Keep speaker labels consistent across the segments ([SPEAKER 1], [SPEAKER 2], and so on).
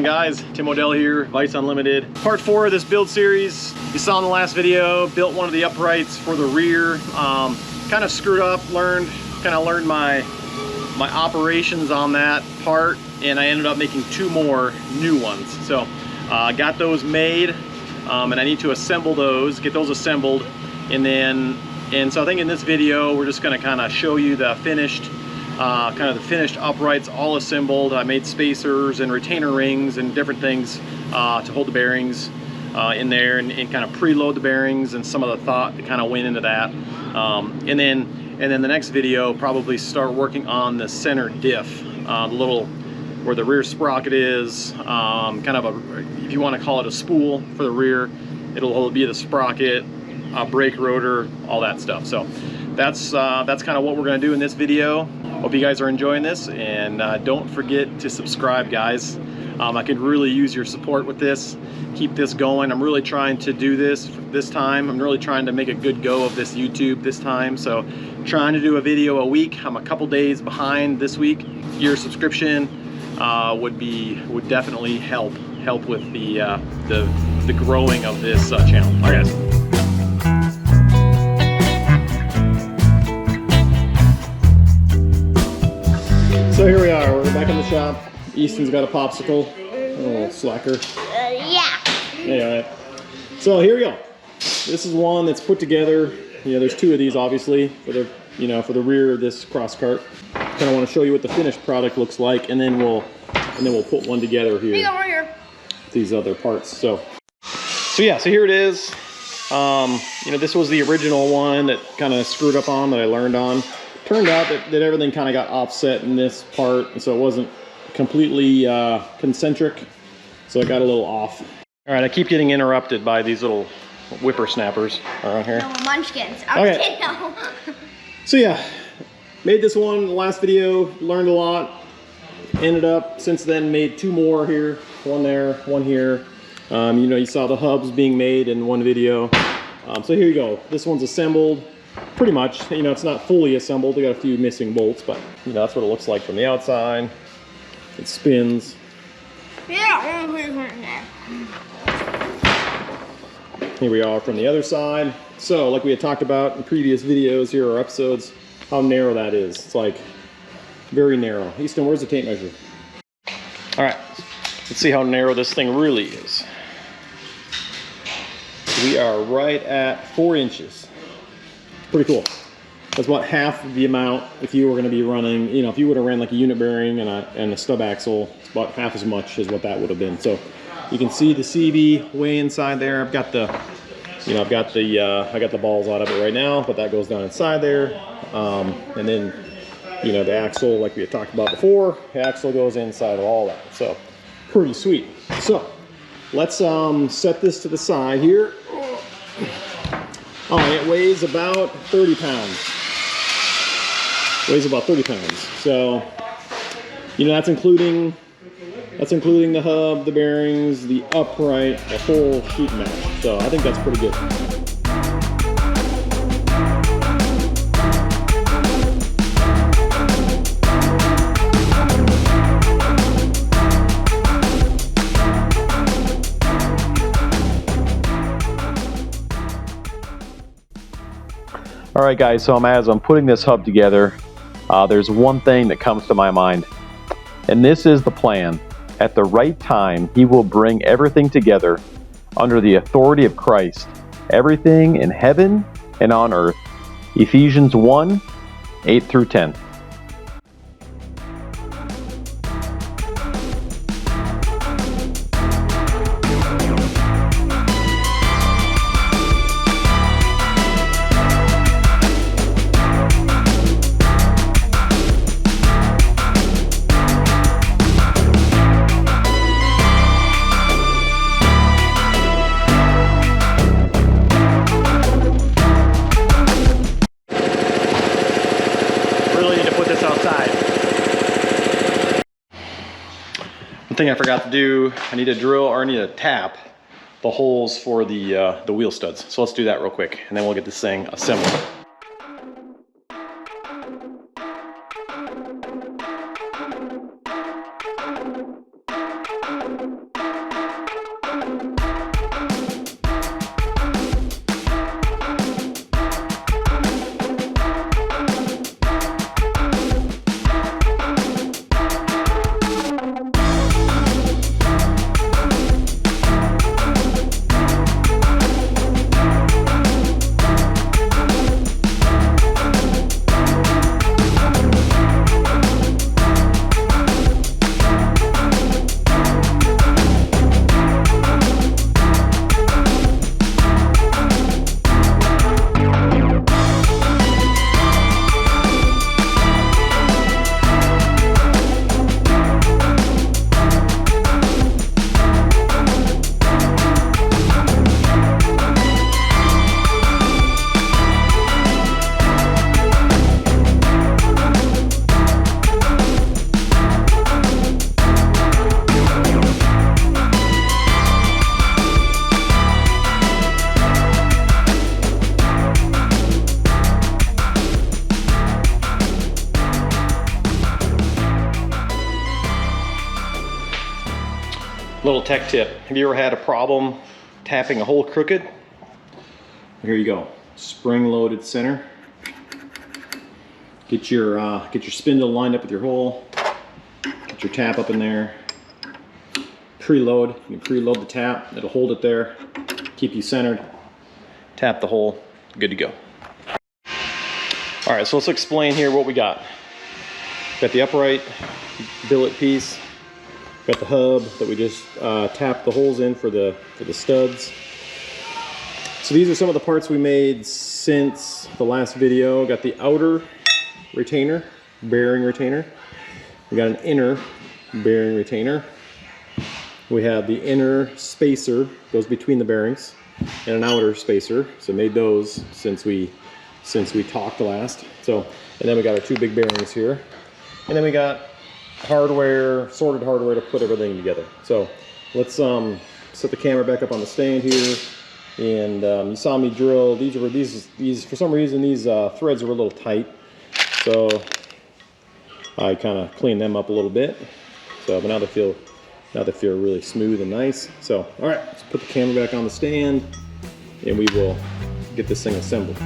[SPEAKER 1] guys? Tim Odell here, Vice Unlimited. Part 4 of this build series. You saw in the last video, built one of the uprights for the rear. Kind of screwed up, learned my operations on that part, and I ended up making 2 more new ones. So got those made, and I need to assemble those, get those assembled, and so I think in this video we're just going to kind of show you the finished uprights all assembled. I made spacers and retainer rings and different things to hold the bearings in there, and kind of preload the bearings, and some of the thought that kind of went into that. And then the next video, probably start working on the center diff, the little where the rear sprocket is, kind of a, if you want to call it a spool for the rear, it'll be the sprocket, brake rotor, all that stuff. So that's kind of what we're going to do in this video. Hope you guys are enjoying this, and don't forget to subscribe, guys. I could really use your support with this. Keep this going. I'm really trying to do this time. I'm really trying to make a good go of this YouTube this time. So trying to do a video a week. I'm a couple days behind this week. Your subscription would definitely help with the growing of this channel. All right, guys. So here we are, we're back in the shop. Easton's got a popsicle, a little slacker.
[SPEAKER 2] Yeah.
[SPEAKER 1] Yeah, all right. So here we go. This is one that's put together. You know, there's 2 of these obviously for the rear of this Cross Kart. Kind of want to show you what the finished product looks like, and then we'll put one together here.
[SPEAKER 2] Over here.
[SPEAKER 1] These other parts. So yeah, so here it is. You know, this was the original one that kind of screwed up on, that I learned on. Turned out that everything kind of got offset in this part, and so it wasn't completely concentric, so it got a little off. All right, I keep getting interrupted by these little whippersnappers around here.
[SPEAKER 2] No, munchkins.
[SPEAKER 1] Okay.
[SPEAKER 2] No. So
[SPEAKER 1] yeah, made this one in the last video, learned a lot. Ended up, since then, made 2 more here. One there, one here. You know, you saw the hubs being made in one video. So here you go. This one's assembled. Pretty much, you know, it's not fully assembled. We got a few missing bolts, but you know, that's what it looks like from the outside. It spins.
[SPEAKER 2] Yeah.
[SPEAKER 1] Here we are from the other side. So, like we had talked about in previous videos here or episodes, how narrow that is. It's like very narrow. Easton, where's the tape measure? All right, let's see how narrow this thing really is. We are right at 4 inches. Pretty cool. That's about half of the amount if you were going to be running, you know, if you would have ran like a unit bearing and a stub axle, it's about half as much as what that would have been. So you can see the CB way inside there. I've got the, you know, I got the balls out of it right now, but that goes down inside there. And then, you know, the axle, like we had talked about before, the axle goes inside of all that. So pretty sweet. So let's set this to the side here. Oh, it weighs about 30 pounds. Weighs about 30 pounds. So, you know, that's including the hub, the bearings, the upright, the whole sheet match. So I think that's pretty good. All right, guys, so as I'm putting this hub together, there's one thing that comes to my mind, and this is the plan. At the right time, he will bring everything together under the authority of Christ, everything in heaven and on earth. Ephesians 1, 8 through 10. Thing I forgot to do, I need to drill, or I need to tap the holes for the wheel studs. So let's do that real quick, and then we'll get this thing assembled. tech tip. Have you ever had a problem tapping a hole crooked? Here you go. Spring-loaded center. Get your spindle lined up with your hole. Get your tap up in there. Preload. You can preload the tap. It'll hold it there. Keep you centered. Tap the hole. Good to go. All right, so let's explain here what we got. Got the upright billet piece. Got the hub that we just tapped the holes in for the studs. So these are some of the parts we made since the last video. Got the outer retainer, bearing retainer. We got an inner bearing retainer. We have the inner spacer, goes between the bearings, and an outer spacer. So made those since we talked last. So, and then we got our two big bearings here. And then we got hardware, sorted hardware to put everything together. So let's set the camera back up on the stand here. And you saw me drill. These for some reason these threads are a little tight, so I kind of cleaned them up a little bit. So but now they feel really smooth and nice. So all right, let's put the camera back on the stand, and we will get this thing assembled.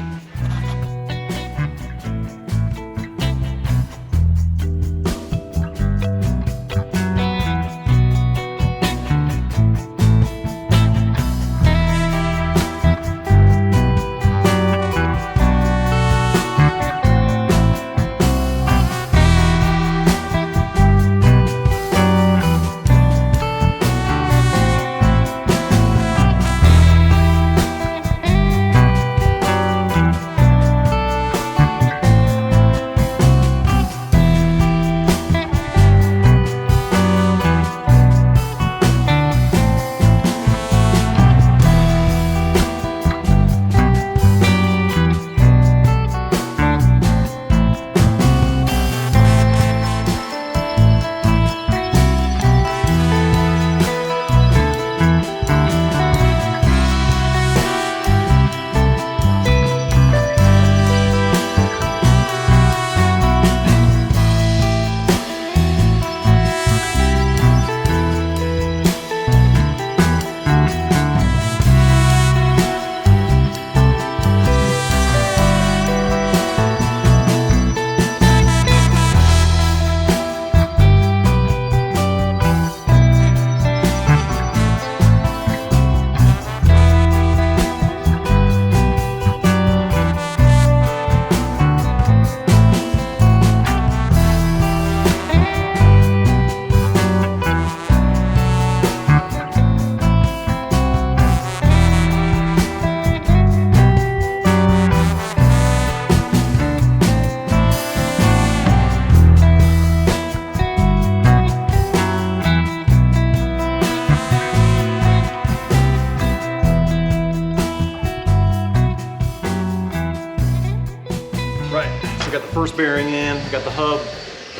[SPEAKER 1] Got the first bearing in, got the hub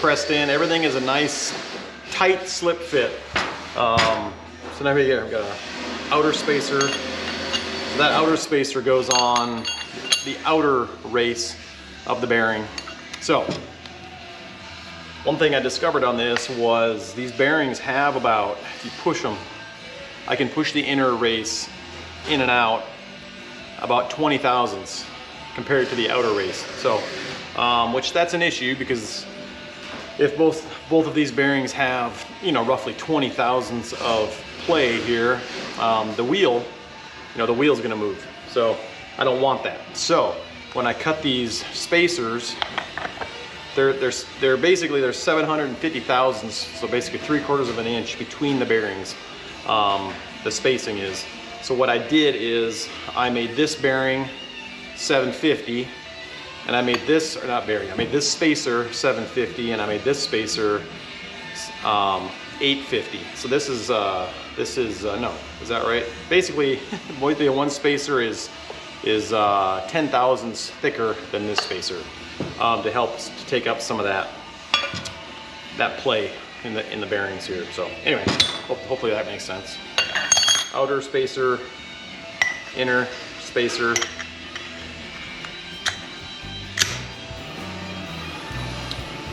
[SPEAKER 1] pressed in. Everything is a nice, tight slip fit. So now here, I've got an outer spacer. So that outer spacer goes on the outer race of the bearing. So, one thing I discovered on this was these bearings have about, if you push them, I can push the inner race in and out about 20 thousandths compared to the outer race. So, which that's an issue because if both of these bearings have, you know, roughly 20 thousandths of play here, the wheel, you know, the wheel's going to move. So I don't want that. So when I cut these spacers, they're basically 750 thousandths, so basically 3/4 of an inch between the bearings. The spacing is. So what I did is I made this bearing 750. And I made this, or not bearing, I made this spacer 750, and I made this spacer 850. So this is no, is that right? Basically, the one spacer is 10 thousandths thicker than this spacer to help to take up some of that play in the bearings here. So anyway, hopefully that makes sense. Outer spacer, inner spacer.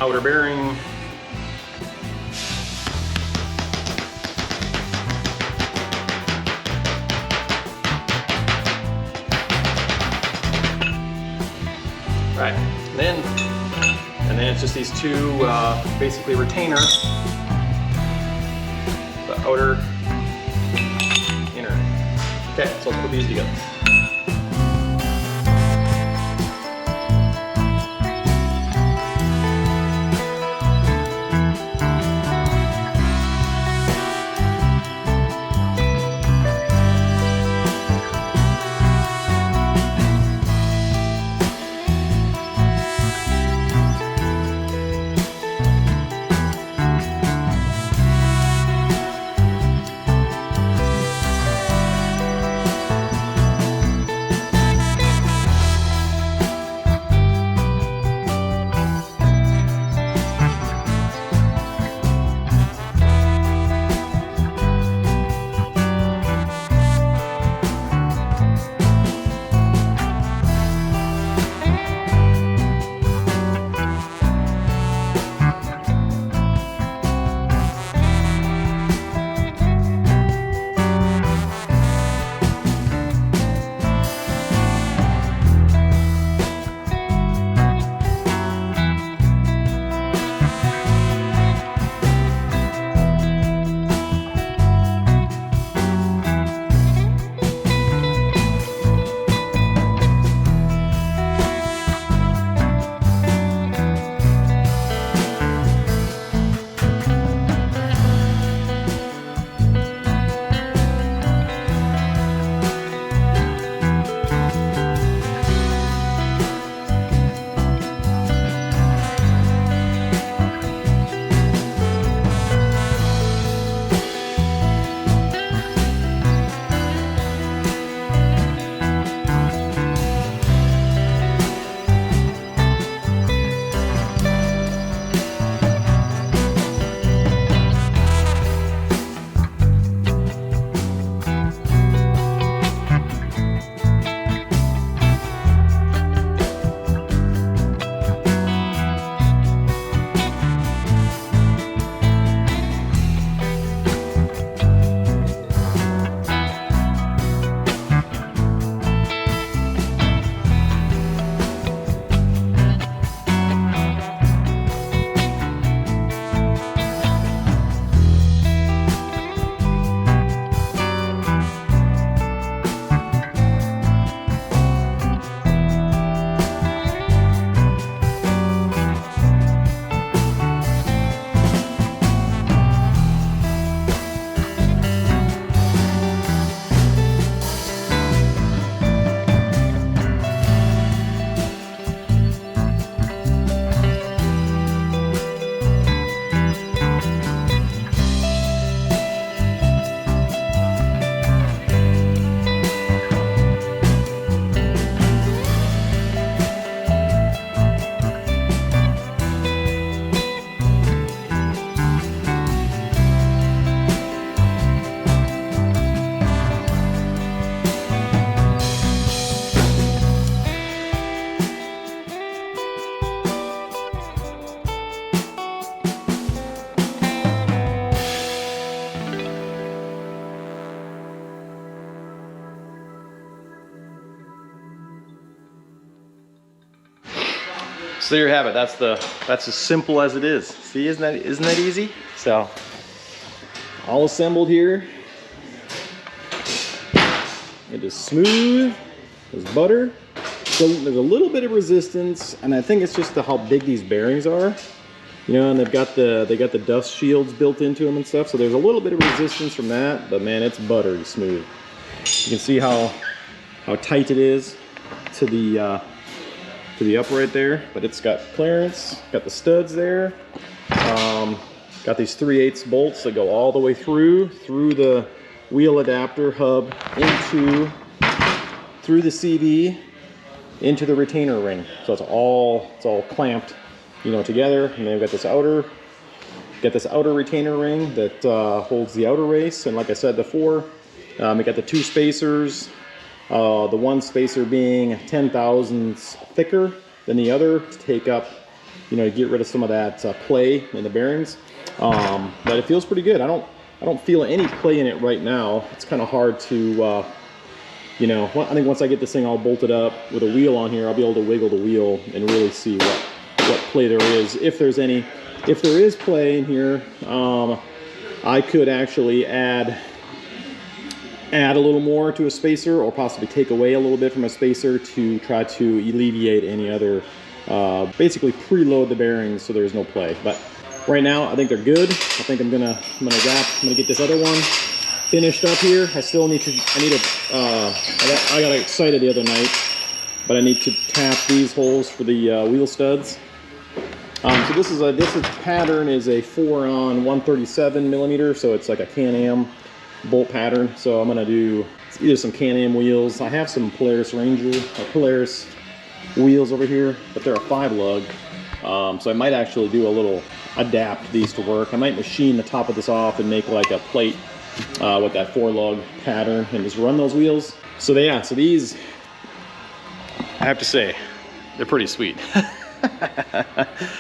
[SPEAKER 1] Outer bearing, just these two basically retainers, the outer, inner. Okay, so let's put these together. So there you have it. That's as simple as it is. See, isn't that easy? So all assembled here. It is smooth as butter. So there's a little bit of resistance, and I think it's just how big these bearings are. You know, and they got the dust shields built into them and stuff. So there's a little bit of resistance from that, but man, it's buttery smooth. You can see how tight it is to the upright there, but it's got clearance, got the studs there, got these 3/8 bolts that go all the way through the wheel adapter hub through the CV into the retainer ring. So it's all clamped, you know, together. And then we've got this outer retainer ring that holds the outer race. And like I said before, we got the two spacers. The one spacer being 10 thousandths thicker than the other to take up, you know, get rid of some of that play in the bearings. But it feels pretty good. I don't feel any play in it right now. It's kind of hard to, you know, I think once I get this thing all bolted up with a wheel on here, I'll be able to wiggle the wheel and really see what play there is, if there's any. If there is play in here, I could actually add a little more to a spacer, or possibly take away a little bit from a spacer to try to alleviate any other, basically preload the bearings so there's no play. But right now I think they're good. I think I'm gonna get this other one finished up here. I got excited the other night, but I need to tap these holes for the wheel studs. So this pattern is a 4-on 137 millimeter, so it's like a Can-Am bolt pattern. So I'm gonna do either some Can-Am wheels. I have some Polaris Polaris wheels over here, but they're a 5-lug. So I might actually adapt these to work. I might machine the top of this off and make like a plate with that 4-lug pattern and just run those wheels. So these, I have to say, they're pretty sweet.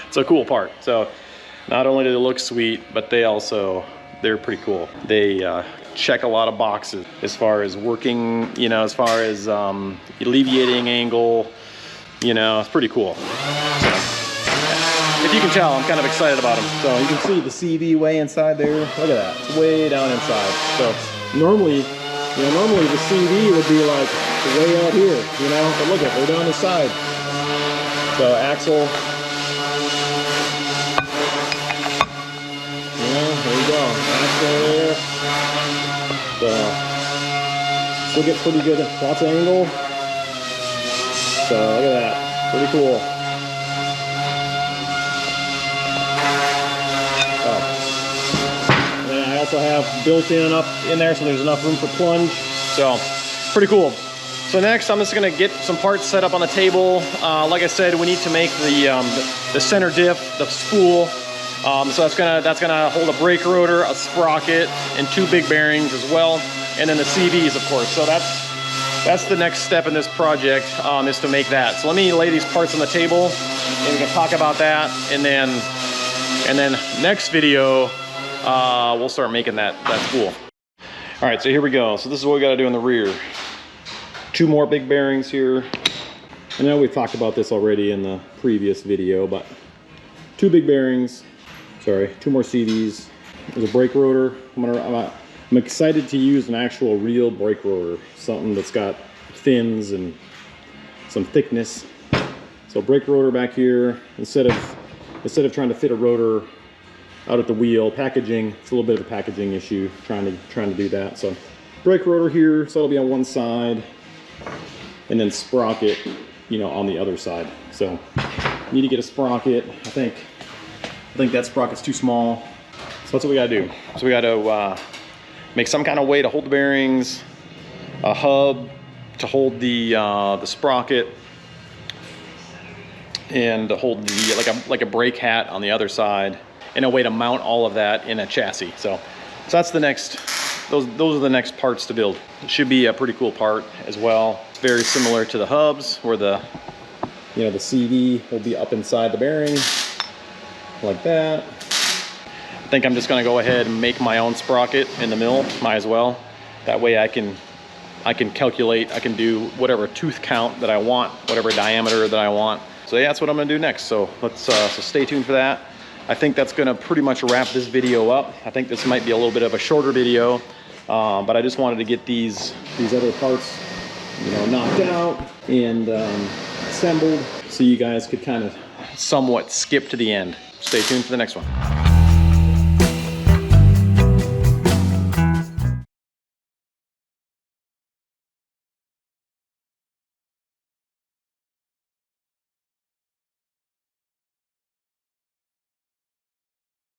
[SPEAKER 1] It's a cool part. So not only do they look sweet, but they're pretty cool. They check a lot of boxes as far as working, you know, as far as alleviating angle, you know, it's pretty cool. So, if you can tell, I'm kind of excited about them. So you can see the CV way inside there. Look at that, it's way down inside. So normally the CV would be like way out here, you know, but look at it, they're down the side. So axle, yeah, there you go, axle there. So still get pretty good, lots of angle. So look at that, pretty cool. Oh. And then I also have built-in up in there, so there's enough room for plunge. So pretty cool. So next, I'm just gonna get some parts set up on the table. Like I said, we need to make the center diff, the spool. So that's gonna hold a brake rotor, a sprocket, and 2 big bearings as well, and then the CVs, of course. So that's the next step in this project, is to make that. So let me lay these parts on the table, and we can talk about that, and then next video, we'll start making that spool. All right, so here we go. So this is what we got to do in the rear. 2 more big bearings here. I know we've talked about this already in the previous video, but 2 big bearings. Sorry, 2 more CVs. There's a brake rotor. I'm excited to use an actual real brake rotor, something that's got fins and some thickness. So brake rotor back here. Instead of trying to fit a rotor out at the wheel, packaging. It's a little bit of a packaging issue trying to do that. So brake rotor here, so it'll be on one side. And then sprocket, you know, on the other side. So need to get a sprocket. I think that sprocket's too small. So that's what we gotta do. So we gotta make some kind of way to hold the bearings, a hub to hold the sprocket, and to hold the like a brake hat on the other side, and a way to mount all of that in a chassis. So that's the next. Those are the next parts to build. It should be a pretty cool part as well. It's very similar to the hubs, where the CV will be up inside the bearing, like that. I think I'm just gonna go ahead and make my own sprocket in the mill, might as well. That way I can calculate, I can do whatever tooth count that I want, whatever diameter that I want. So yeah, that's what I'm gonna do next. So so stay tuned for that. I think that's gonna pretty much wrap this video up. I think this might be a little bit of a shorter video, but I just wanted to get these other parts, you know, knocked out and assembled, so you guys could kind of somewhat skip to the end. Stay tuned for the next one.